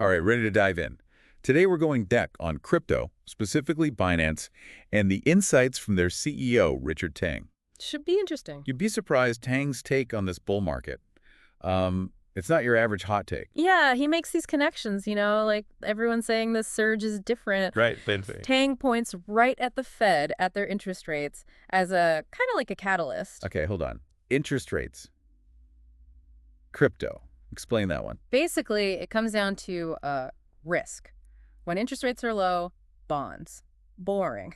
All right, ready to dive in. Today we're going deck on crypto, specifically Binance, and the insights from their CEO, Richard Tang. Should be interesting. You'd be surprised Tang's take on this bull market. It's not your average hot take. Yeah, he makes these connections, like everyone's saying this surge is different. Right. Tang points right at the Fed, at their interest rates, as a kind of like a catalyst. Okay, hold on. Interest rates. Crypto. Explain that one. Basically, it comes down to risk. When interest rates are low, bonds. Boring.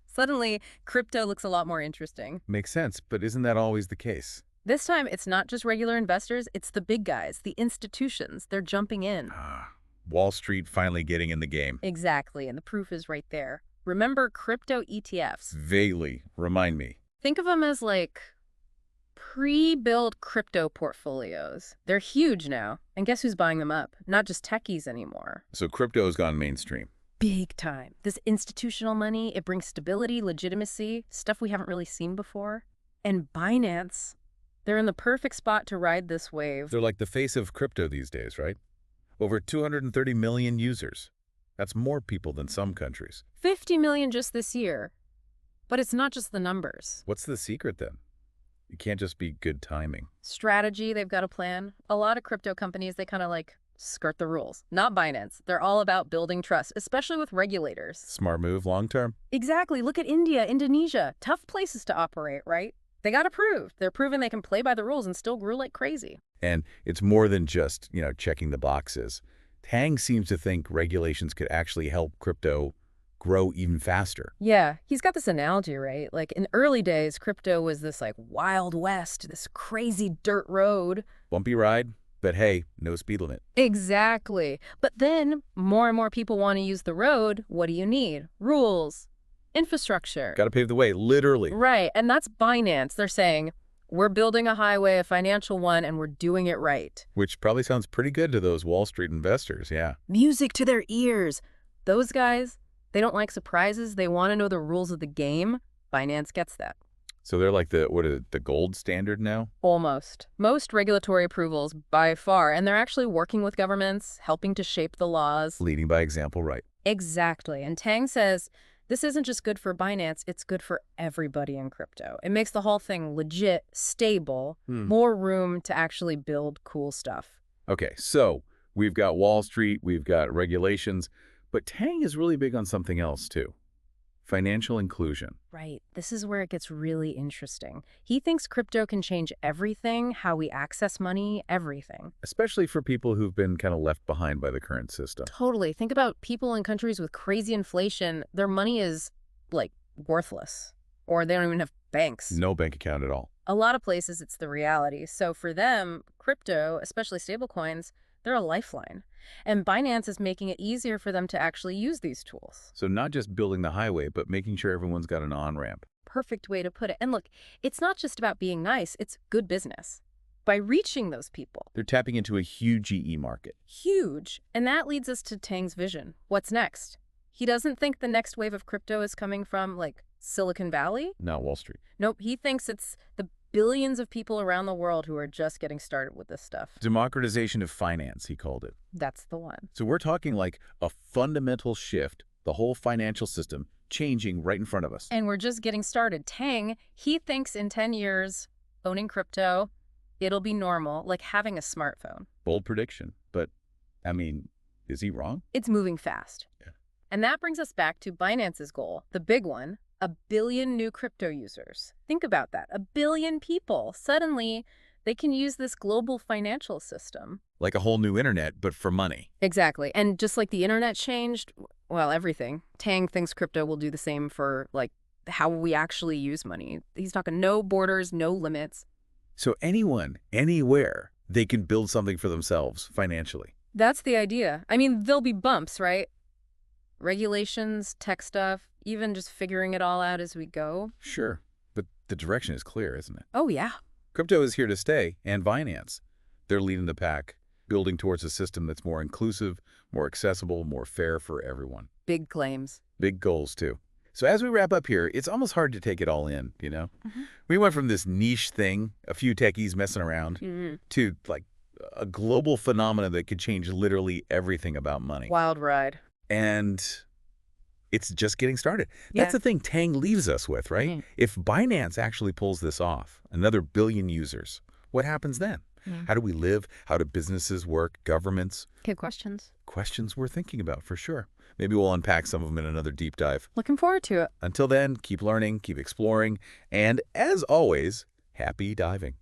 Suddenly, crypto looks a lot more interesting. Makes sense, but isn't that always the case? This time, it's not just regular investors, it's the big guys, the institutions. They're jumping in. Wall Street finally getting in the game. Exactly, and the proof is right there. Remember crypto ETFs? Vaguely. Remind me. Think of them as like pre-built crypto portfolios. They're huge now. And guess who's buying them up? Not just techies anymore. So crypto's gone mainstream. Big time. This institutional money, it brings stability, legitimacy, stuff we haven't really seen before. And Binance, they're in the perfect spot to ride this wave. They're like the face of crypto these days, right? Over 230 million users. That's more people than some countries. 50 million just this year. But it's not just the numbers. What's the secret then? It can't just be good timing. Strategy, they've got a plan. A lot of crypto companies, they kind of like skirt the rules. Not Binance. They're all about building trust, especially with regulators. Smart move long term. Exactly. Look at India, Indonesia. Tough places to operate, right? They got approved. They're proving they can play by the rules and still grew like crazy. And it's more than just, checking the boxes. Tang seems to think regulations could actually help crypto grow even faster. Yeah, he's got this analogy, right? Like in early days, crypto was this like wild west, this crazy dirt road. Bumpy ride, but hey, no speed limit. Exactly. But then more and more people want to use the road. What do you need? Rules, infrastructure. Got to pave the way, literally. Right, and that's Binance. They're saying, we're building a highway, a financial one, and we're doing it right. Which probably sounds pretty good to those Wall Street investors, yeah. Music to their ears. Those guys, they don't like surprises. They want to know the rules of the game. Binance gets that. So they're like the gold standard now? Almost. Most regulatory approvals by far, and they're actually working with governments, helping to shape the laws. Leading by example, right. Exactly. And Tang says, this isn't just good for Binance, it's good for everybody in crypto. It makes the whole thing legit, stable, more room to actually build cool stuff. Okay, so we've got Wall Street, we've got regulations, but Tang is really big on something else too. Financial inclusion. Right. This is where it gets really interesting. He thinks crypto can change everything, how we access money, everything. Especially for people who've been kind of left behind by the current system. Totally. Think about people in countries with crazy inflation. Their money is, like, worthless. Or they don't even have banks. No bank account at all. A lot of places, it's the reality. So for them, crypto, especially stablecoins, they're a lifeline. And Binance is making it easier for them to actually use these tools. So not just building the highway, but making sure everyone's got an on-ramp. Perfect way to put it. And look, it's not just about being nice, it's good business. By reaching those people. They're tapping into a huge EE market. Huge. And that leads us to Tang's vision. What's next? He doesn't think the next wave of crypto is coming from, like, Silicon Valley. Not Wall Street. Nope, he thinks it's the billions of people around the world who are just getting started with this stuff. Democratization of finance, he called it. That's the one. So we're talking like a fundamental shift, the whole financial system changing right in front of us. And we're just getting started. Tang, he thinks in 10 years, owning crypto, it'll be normal, like having a smartphone. Bold prediction, but I mean, is he wrong? It's moving fast. Yeah. And that brings us back to Binance's goal, the big one. 1 billion new crypto users. Think about that. 1 billion people. Suddenly, they can use this global financial system. Like a whole new internet, but for money. Exactly. And just like the internet changed, well, everything. Tang thinks crypto will do the same for, like, how we actually use money. He's talking no borders, no limits. So anyone, anywhere, they can build something for themselves financially. That's the idea. I mean, there'll be bumps, right? Regulations, tech stuff, even just figuring it all out as we go. Sure, but the direction is clear, isn't it? Oh, yeah. Crypto is here to stay, and Binance. They're leading the pack, building towards a system that's more inclusive, more accessible, more fair for everyone. Big claims. Big goals, too. So as we wrap up here, it's almost hard to take it all in, We went from this niche thing, a few techies messing around, to, like, a global phenomenon that could change literally everything about money. Wild ride. And it's just getting started. That's Yeah. the thing Tang leaves us with, right? Mm. If Binance actually pulls this off, another billion users, what happens then? Mm. How do we live? How do businesses work? Governments? Good questions. Questions we're thinking about for sure. Maybe we'll unpack some of them in another deep dive. Looking forward to it. Until then, keep learning, keep exploring, and as always, happy diving.